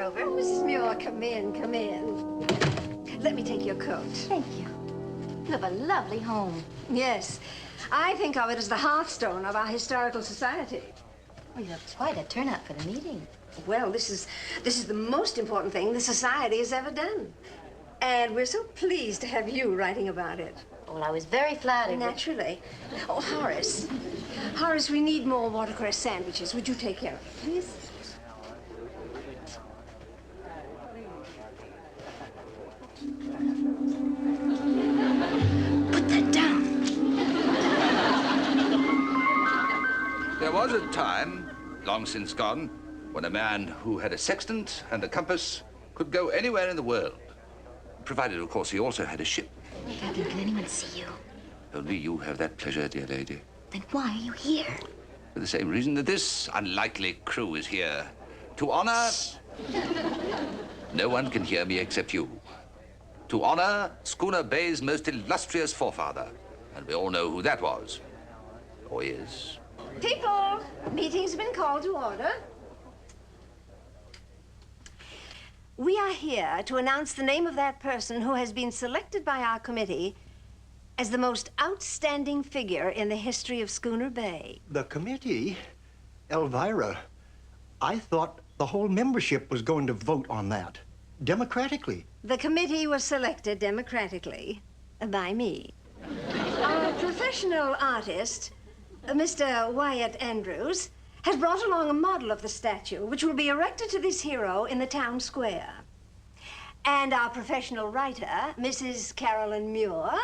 over. Mrs. Muir, come in, come in. Let me take your coat. Thank you. You have a lovely home. Yes. I think of it as the hearthstone of our historical society. Well, you have quite a turnout for the meeting. Well, this is the most important thing the society has ever done. And we're so pleased to have you writing about it. Well, I was very flattered. Naturally. Oh, Horace. Horace, we need more watercress sandwiches. Would you take care of it, please? Put that down. There was a time, long since gone, when a man who had a sextant and a compass could go anywhere in the world. Provided, of course, he also had a ship. Captain, can anyone see you? Only you have that pleasure, dear lady. Then why are you here? For the same reason that this unlikely crew is here. To honor... No one can hear me except you. To honor Schooner Bay's most illustrious forefather. And we all know who that was. Or is. People, meeting's been called to order. We are here to announce the name of that person who has been selected by our committee as the most outstanding figure in the history of Schooner Bay. The committee? Elvira, I thought the whole membership was going to vote on that, democratically. The committee was selected democratically by me. Our professional artist, Mr. Wyatt Andrews, has brought along a model of the statue, which will be erected to this hero in the town square. And our professional writer, Mrs. Carolyn Muir,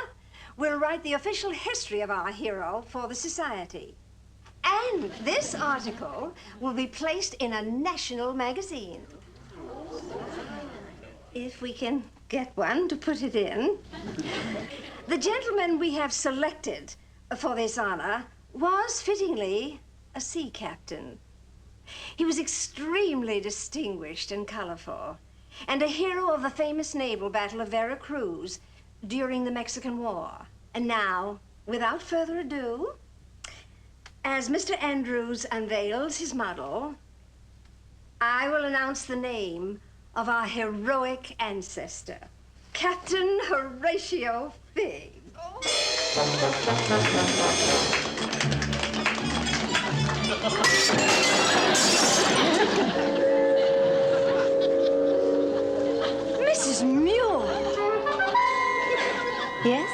will write the official history of our hero for the society. And this article will be placed in a national magazine. If we can get one to put it in. The gentleman we have selected for this honor was, fittingly, a sea captain. He was extremely distinguished and colorful, and a hero of the famous naval battle of Veracruz during the Mexican War. And now, without further ado, as Mr. Andrews unveils his model, I will announce the name of our heroic ancestor, Captain Horatio Figg. Mrs. Muir! Yes?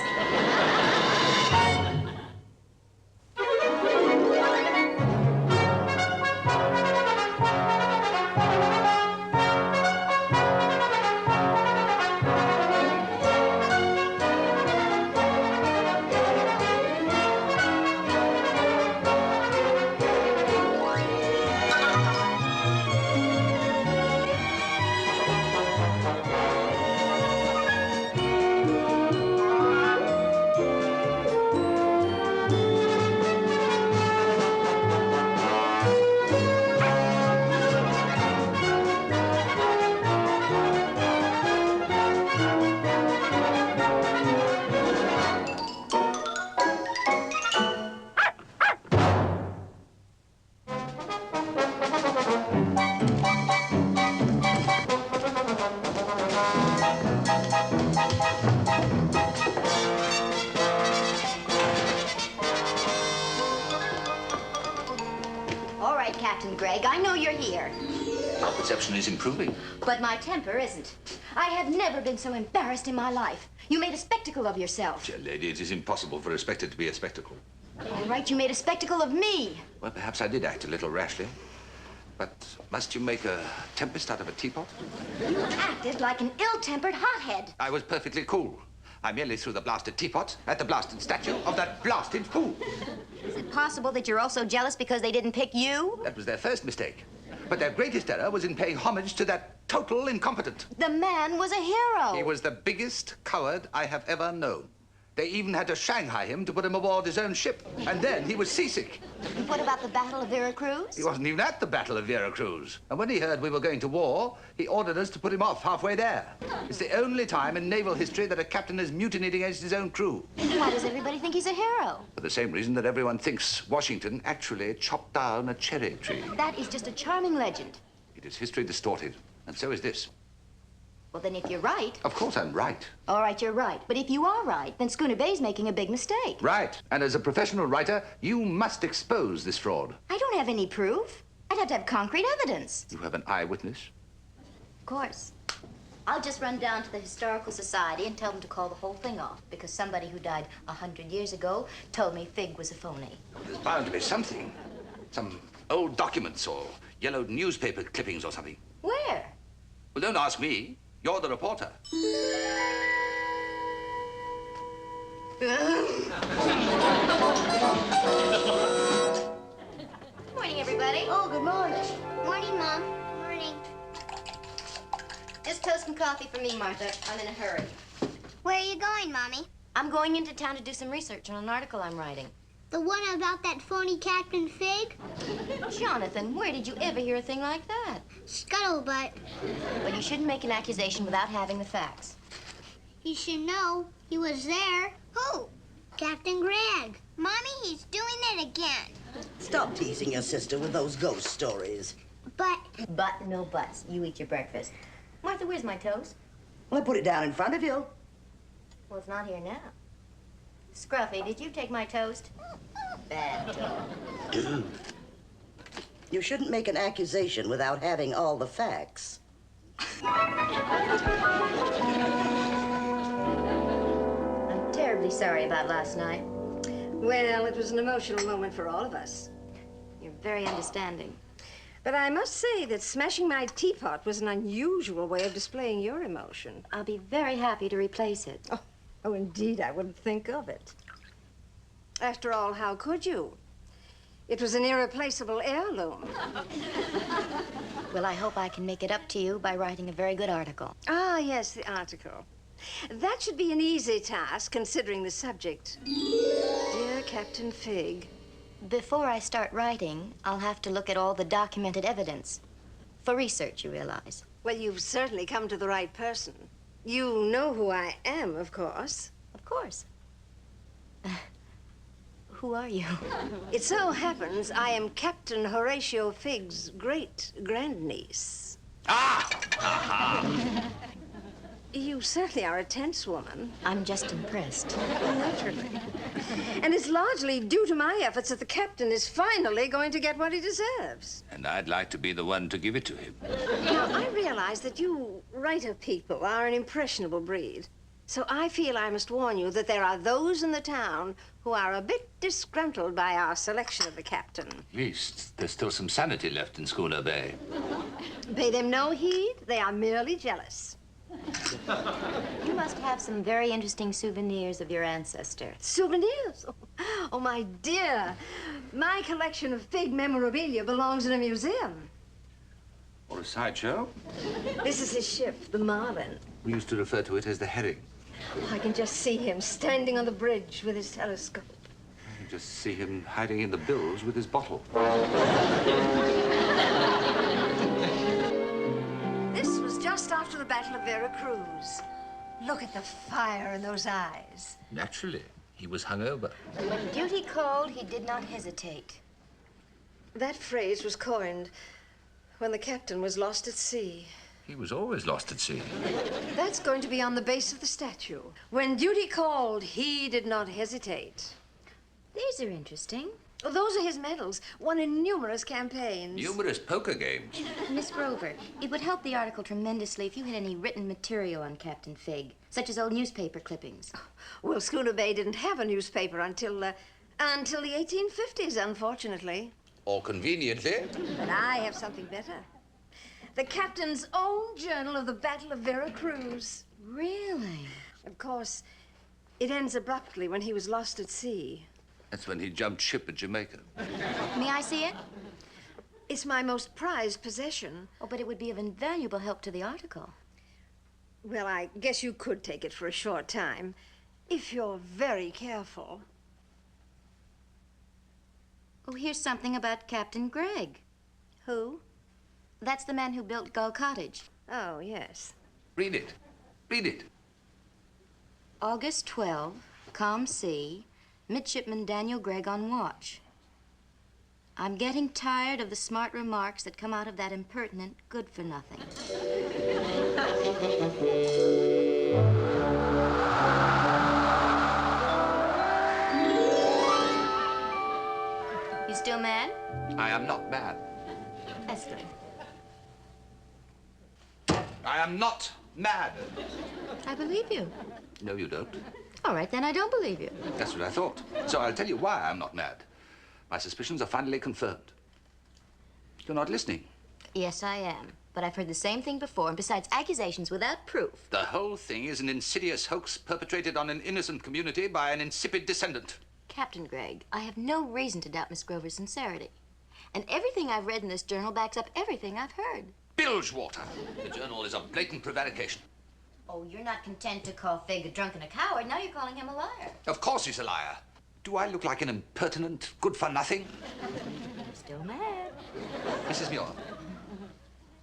Captain Gregg, I know you're here. Our perception is improving. But my temper isn't. I have never been so embarrassed in my life. You made a spectacle of yourself. Dear lady, it is impossible for a spectre to be a spectacle. All right, you made a spectacle of me. Well, perhaps I did act a little rashly. But must you make a tempest out of a teapot? You acted like an ill-tempered hothead. I was perfectly cool. I merely threw the blasted teapot at the blasted statue of that blasted fool. Is it possible that you're also jealous because they didn't pick you? That was their first mistake. But their greatest error was in paying homage to that total incompetent. The man was a hero. He was the biggest coward I have ever known. They even had to Shanghai him to put him aboard his own ship. And then he was seasick. And what about the Battle of Veracruz? He wasn't even at the Battle of Veracruz. And when he heard we were going to war, he ordered us to put him off halfway there. It's the only time in naval history that a captain has mutinied against his own crew. Why does everybody think he's a hero? For the same reason that everyone thinks Washington actually chopped down a cherry tree. That is just a charming legend. It is history distorted And so is this. Well, then if you're right... Of course I'm right. All right, you're right. But if you are right, then Schooner Bay's making a big mistake. Right. And as a professional writer, you must expose this fraud. I don't have any proof. I'd have to have concrete evidence. You have an eyewitness? Of course. I'll just run down to the Historical Society and tell them to call the whole thing off because somebody who died 100 years ago told me Fig was a phony. There's bound to be something. Some old documents or yellowed newspaper clippings or something. Where? Well, don't ask me. You're the reporter. Morning, everybody. Oh, good morning. Morning, Mom. Morning. Just toast and coffee for me, Martha. I'm in a hurry. Where are you going, Mommy? I'm going into town to do some research on an article I'm writing. The one about that phony Captain Fig? Jonathan, where did you ever hear a thing like that? Scuttlebutt. But you shouldn't make an accusation without having the facts. You should know he was there. Who? Captain Gregg. Mommy, he's doing it again. Stop teasing your sister with those ghost stories. But But no buts. You eat your breakfast. Martha, where's my toast? Well, I put it down in front of you. Well, it's not here now. Scruffy, did you take my toast? Bad talk. You shouldn't make an accusation without having all the facts. I'm terribly sorry about last night. Well, it was an emotional moment for all of us. You're very understanding. But I must say that smashing my teapot was an unusual way of displaying your emotion. I'll be very happy to replace it. Oh, indeed, I wouldn't think of it. After all, how could you? It was an irreplaceable heirloom. Well, I hope I can make it up to you by writing a very good article. Ah, yes, the article. That should be an easy task, considering the subject. Dear Captain Fig. Before I start writing, I'll have to look at all the documented evidence. For research, you realize. Well, you've certainly come to the right person. You know who I am, of course. Of course. Who are you? It so happens I am Captain Horatio Fig's great-grandniece. Ah! Aha! You certainly are a tense woman. I'm just impressed. Naturally. And it's largely due to my efforts that the captain is finally going to get what he deserves. And I'd like to be the one to give it to him. Now, I realize that you writer people are an impressionable breed. So I feel I must warn you that there are those in the town who are a bit disgruntled by our selection of the captain. At least there's still some sanity left in Schooner Bay. Pay them no heed. They are merely jealous. You must have some very interesting souvenirs of your ancestor. Souvenirs? Oh, my dear. My collection of Fig memorabilia belongs in a museum. Or a sideshow? This is his ship, the Marlin. We used to refer to it as the herring. I can just see him standing on the bridge with his telescope. You just see him hiding in the bilge with his bottle. This was just after the Battle of Vera Cruz. Look at the fire in those eyes. Naturally. He was hungover. When duty called, he did not hesitate. That phrase was coined when the captain was lost at sea. He was always lost at sea. That's going to be on the base of the statue. When duty called, he did not hesitate. These are interesting. Oh, those are his medals, won in numerous campaigns. Numerous poker games. Miss Grover, it would help the article tremendously if you had any written material on Captain Fig, such as old newspaper clippings. Well, Schooner Bay didn't have a newspaper until the 1850s, unfortunately. Or conveniently. But I have something better. The captain's own journal of the Battle of Vera Cruz. Really? Of course, it ends abruptly when he was lost at sea. That's when he jumped ship at Jamaica. May I see it? It's my most prized possession. Oh, but it would be of invaluable help to the article. Well, I guess you could take it for a short time, if you're very careful. Oh, here's something about Captain Gregg. Who? That's the man who built Gull Cottage. Oh, yes. Read it. Read it. August 12, calm sea, Midshipman Daniel Gregg on watch. I'm getting tired of the smart remarks that come out of that impertinent good-for-nothing. You still mad? I am not mad. Esther. I am not mad. I believe you. No, you don't. All right, then I don't believe you. That's what I thought. So I'll tell you why I'm not mad. My suspicions are finally confirmed. You're not listening. Yes, I am. But I've heard the same thing before, and besides accusations without proof. The whole thing is an insidious hoax perpetrated on an innocent community by an insipid descendant. Captain Gregg, I have no reason to doubt Miss Grover's sincerity. And everything I've read in this journal backs up everything I've heard. Bilgewater. The journal is a blatant prevarication. Oh, you're not content to call Fig a drunk and a coward. Now you're calling him a liar. Of course he's a liar. Do I look like an impertinent, good-for-nothing? Still mad. Mrs. Muir,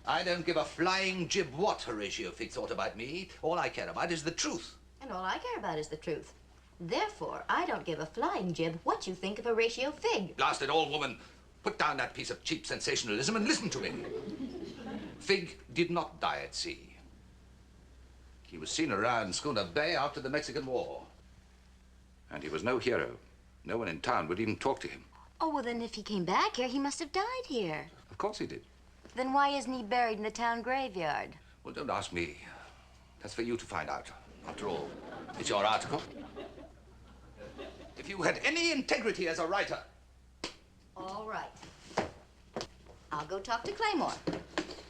I don't give a flying jib what Horatio Fig thought about me. All I care about is the truth. And all I care about is the truth. Therefore, I don't give a flying jib what you think of Horatio Fig. Blast it all, woman. Put down that piece of cheap sensationalism and listen to me. Fig did not die at sea. He was seen around Schooner Bay after the Mexican War. And he was no hero. No one in town would even talk to him. Oh, well, then if he came back here, he must have died here. Of course he did. Then why isn't he buried in the town graveyard? Well, don't ask me. That's for you to find out. After all, it's your article. If you had any integrity as a writer... All right. I'll go talk to Claymore.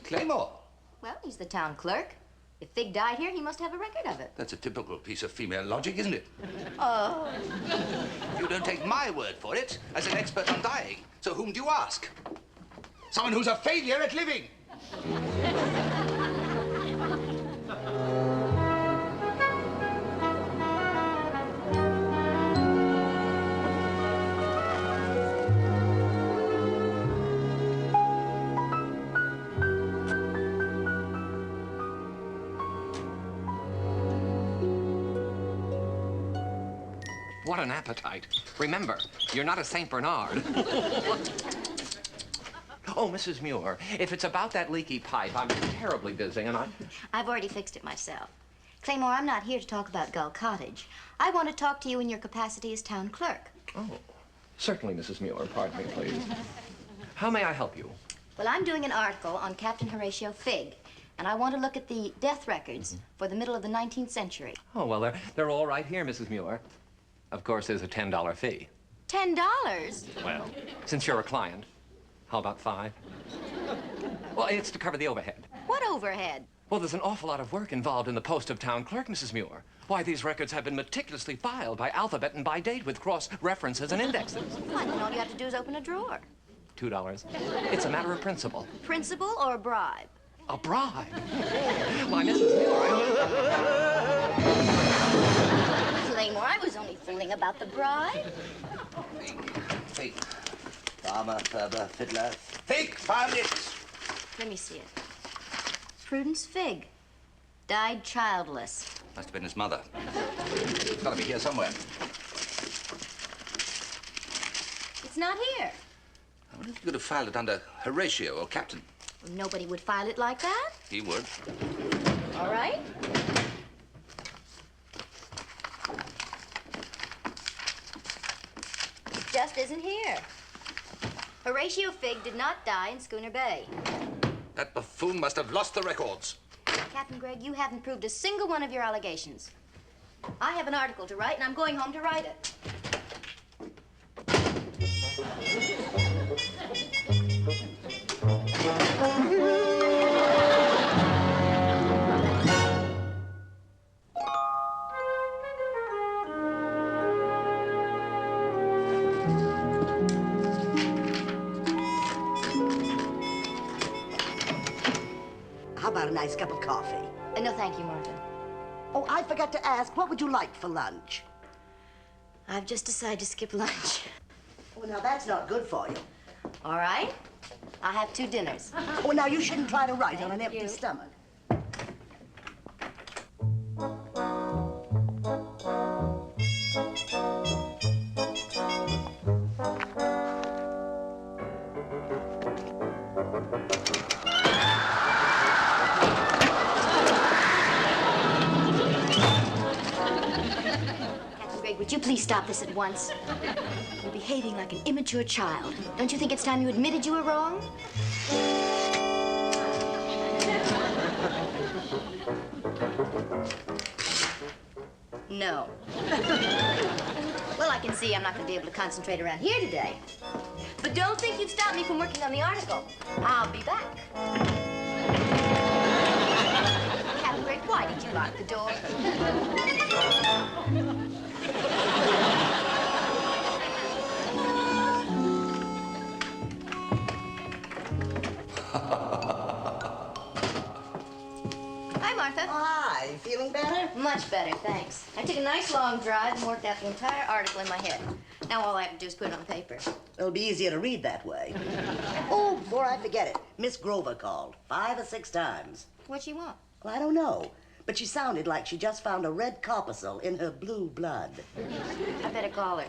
Claymore? Well, he's the town clerk. If Fig died here, he must have a record of it. That's a typical piece of female logic, isn't it? Oh. You don't take my word for it as an expert on dying. So whom do you ask? Someone who's a failure at living. What an appetite. Remember, you're not a St. Bernard. Oh, Mrs. Muir, if it's about that leaky pipe, I'm terribly busy and I've already fixed it myself. Claymore, I'm not here to talk about Gull Cottage. I want to talk to you in your capacity as town clerk. Oh, certainly, Mrs. Muir. Pardon me, please. How may I help you? Well, I'm doing an article on Captain Horatio Fig, and I want to look at the death records for the middle of the 19th century. Oh, well, they're all right here, Mrs. Muir. Of course, there's a $10 fee. $10? Well, since you're a client, how about $5? Well, it's to cover the overhead. What overhead? Well, there's an awful lot of work involved in the post of town clerk, Mrs. Muir. Why, these records have been meticulously filed by alphabet and by date with cross-references and indexes. Why, then all you have to do is open a drawer. $2. It's a matter of principle. Principal or a bribe? A bribe? Why, Mrs. Muir, Claymore, I was only fooling about the bribe. Fig. Farmer, Ferber, fiddler. Fig, found it! Let me see it. Prudence Fig. Died childless. Must have been his mother. It's got to be here somewhere. It's not here. I wonder if you could have filed it under Horatio or Captain. Well, nobody would file it like that. He would. All right. It just isn't here. Horatio Fig did not die in Schooner Bay. That buffoon must have lost the records. Captain Gregg, you haven't proved a single one of your allegations. I have an article to write, and I'm going home to write it. How about a nice cup of coffee? No, thank you, Martha. Oh, I forgot to ask, what would you like for lunch? I've just decided to skip lunch. Well, now, that's not good for you. All right. I'll have 2 dinners. Oh, now, you shouldn't try to write on an Thank empty you. stomach. Captain Gregg, would you please stop this at once? You're behaving like an immature child. Don't you think it's time you admitted you were wrong? No. Well, I can see I'm not going to be able to concentrate around here today. But don't think you've stopped me from working on the article. I'll be back. Captain Gregg, why did you lock the door? Hi, Martha. Hi, feeling better? Much better, thanks. I took a nice long drive and worked out the entire article in my head. Now all I have to do is put it on paper. It'll be easier to read that way. Oh, before I forget it, Miss Grover called 5 or 6 times. What'd she want? Well, I don't know, but she sounded like she just found a red corpuscle in her blue blood. I better call her.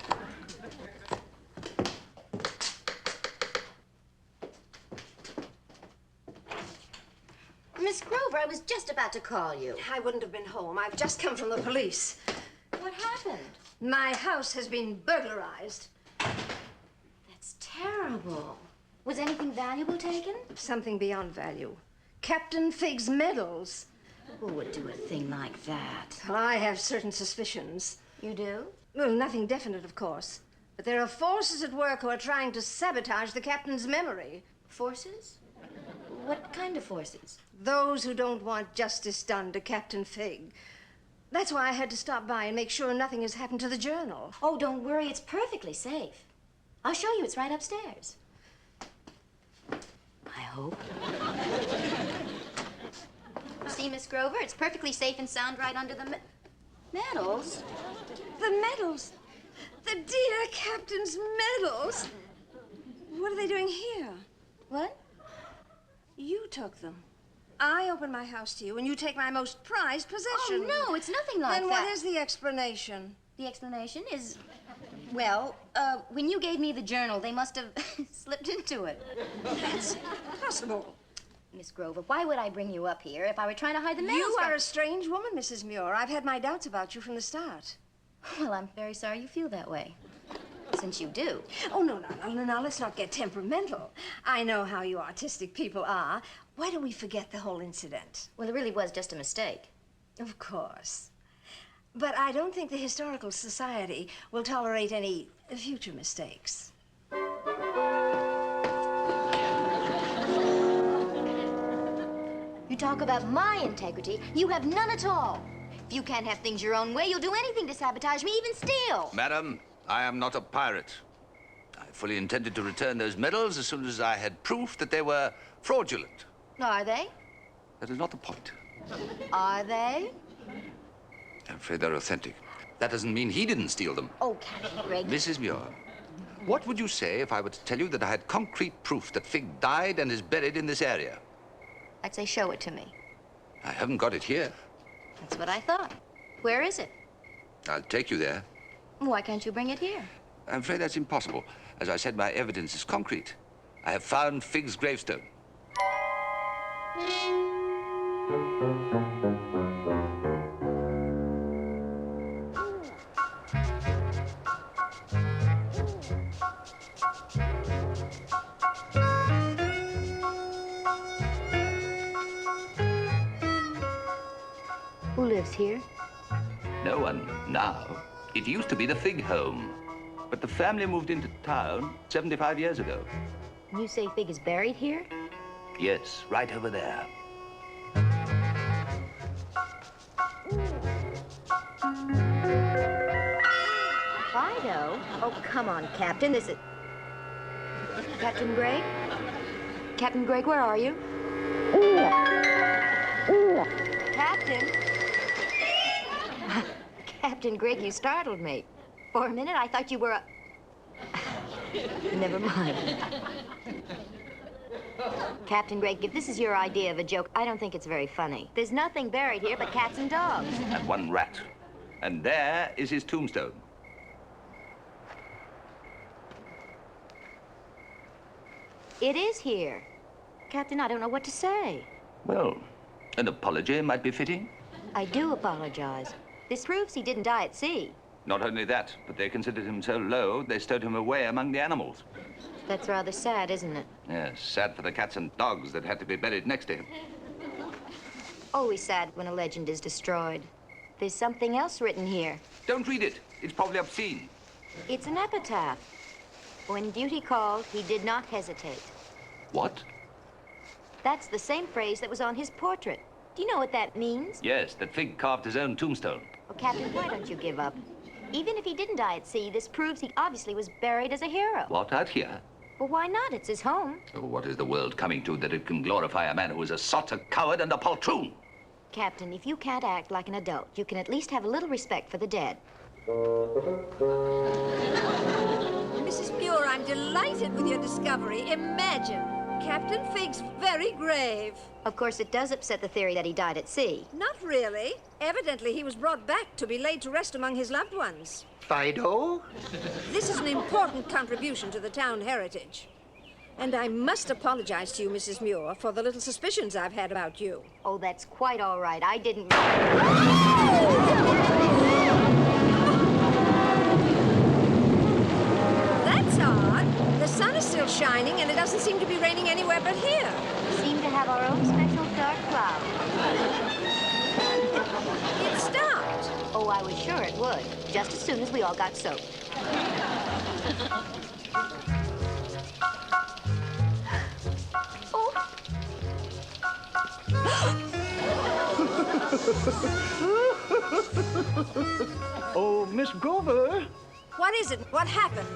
Miss Grover, I was just about to call you. I wouldn't have been home. I've just come from the police. What happened? My house has been burglarized. That's terrible. Was anything valuable taken? Something beyond value. Captain Figg's medals. Who would do a thing like that? I have certain suspicions. You do? Well, nothing definite, of course. But there are forces at work who are trying to sabotage the captain's memory. Forces? What kind of forces? Those who don't want justice done to Captain Figg. That's why I had to stop by and make sure nothing has happened to the journal. Oh, don't worry. It's perfectly safe. I'll show you. It's right upstairs. I hope. See, Miss Grover, it's perfectly safe and sound right under the medals. The medals! The dear captain's medals! What are they doing here? What? You took them. I open my house to you, and you take my most prized possession. Oh, no, it's nothing like then that. What is the explanation? The explanation is, well, when you gave me the journal, they must have slipped into it. That's impossible. Miss Grover, why would I bring you up here if I were trying to hide the medals? You are a strange woman, Mrs. Muir. I've had my doubts about you from the start. Well, I'm very sorry you feel that way. Since you do. Oh, no, let's not get temperamental. I know how you artistic people are. Why don't we forget the whole incident? Well, it really was just a mistake. Of course. But I don't think the Historical Society will tolerate any future mistakes. You talk about my integrity, you have none at all. If you can't have things your own way, you'll do anything to sabotage me, even steal. Madam, I am not a pirate. I fully intended to return those medals as soon as I had proof that they were fraudulent. Are they? That is not the point. Are they? I'm afraid they're authentic. That doesn't mean he didn't steal them. Oh, Captain Gregg. Mrs. Muir, what would you say if I were to tell you that I had concrete proof that Figg died and is buried in this area? I'd say show it to me. I haven't got it here. That's what I thought. Where is it? I'll take you there. Why can't you bring it here? I'm afraid that's impossible. As I said, my evidence is concrete. I have found Figg's gravestone. Who lives here? No one now. It used to be the Figg home. But the family moved into town 75 years ago. You say Figg is buried here? Yes, right over there. Fido? Oh, come on, Captain. This is... Captain Gregg? Captain Gregg, where are you? Captain? Captain Gregg, you startled me. For a minute, I thought you were a... Never mind. Captain Gregg, if this is your idea of a joke, I don't think it's very funny. There's nothing buried here but cats and dogs. And one rat. And there is his tombstone. It is here. Captain, I don't know what to say. Well, an apology might be fitting. I do apologize. This proves he didn't die at sea. Not only that, but they considered him so low, they stowed him away among the animals. That's rather sad, isn't it? Yes, sad for the cats and dogs that had to be buried next to him. Always sad when a legend is destroyed. There's something else written here. Don't read it. It's probably obscene. It's an epitaph. When duty called, he did not hesitate. What? That's the same phrase that was on his portrait. Do you know what that means? Yes, that Fig carved his own tombstone. Oh, Captain, why don't you give up? Even if he didn't die at sea, this proves he obviously was buried as a hero. What, out here? Well, why not? It's his home. Oh, what is the world coming to that it can glorify a man who is a sot, a coward, and a poltroon? Captain, if you can't act like an adult, you can at least have a little respect for the dead. Mrs. Muir, I'm delighted with your discovery. Imagine, Captain Fig's very grave. Of course, it does upset the theory that he died at sea. Not really. Evidently, he was brought back to be laid to rest among his loved ones. Fido? This is an important contribution to the town heritage. And I must apologize to you, Mrs. Muir, for the little suspicions I've had about you. Oh, that's quite all right. I didn't... That's odd. The sun is still shining, and it doesn't seem to be raining anywhere but here. We seem to have our own special dark cloud. It stopped. Oh, I was sure it would, just as soon as we all got soaked. Oh, Miss Grover, What is it? What happened?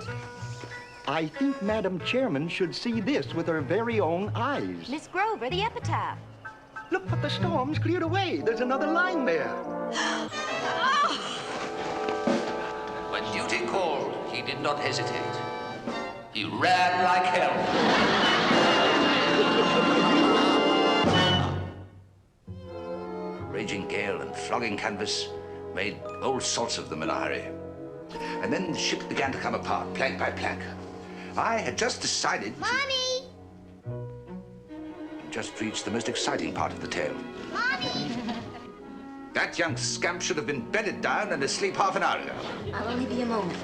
I think Madam Chairman should see this with her very own eyes. Miss Grover, the epitaph. Look, but the storm's cleared away. There's another line there. When duty called, he did not hesitate. He ran like hell. Raging gale and flogging canvas made old salts of them in a hurry. And then the ship began to come apart, plank by plank. I had just decided Mommy! just reached the most exciting part of the tale. Mommy! That young scamp should have been bedded down and asleep half an hour ago. I'll only be a moment.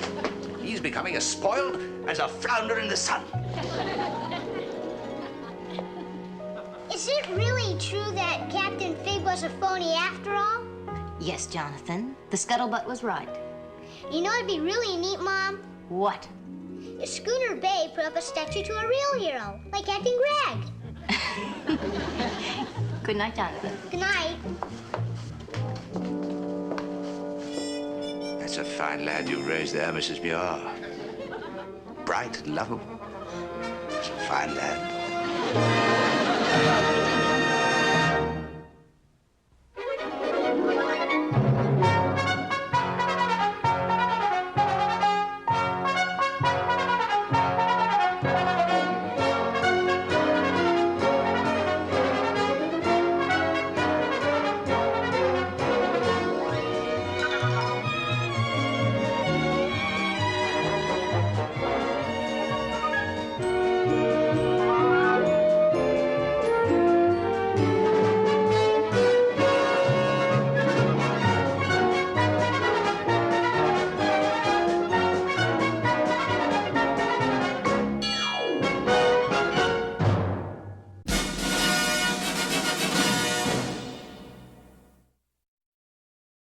He's becoming as spoiled as a flounder in the sun. Is it really true that Captain Fig was a phony after all? Yes, Jonathan. The scuttlebutt was right. You know, it'd be really neat, Mom. What? If Schooner Bay put up a statue to a real hero, like Captain Gregg. Good night, Jonathan. Good night. That's a fine lad you raised there, Mrs. Muir. Bright and lovable. That's a fine lad.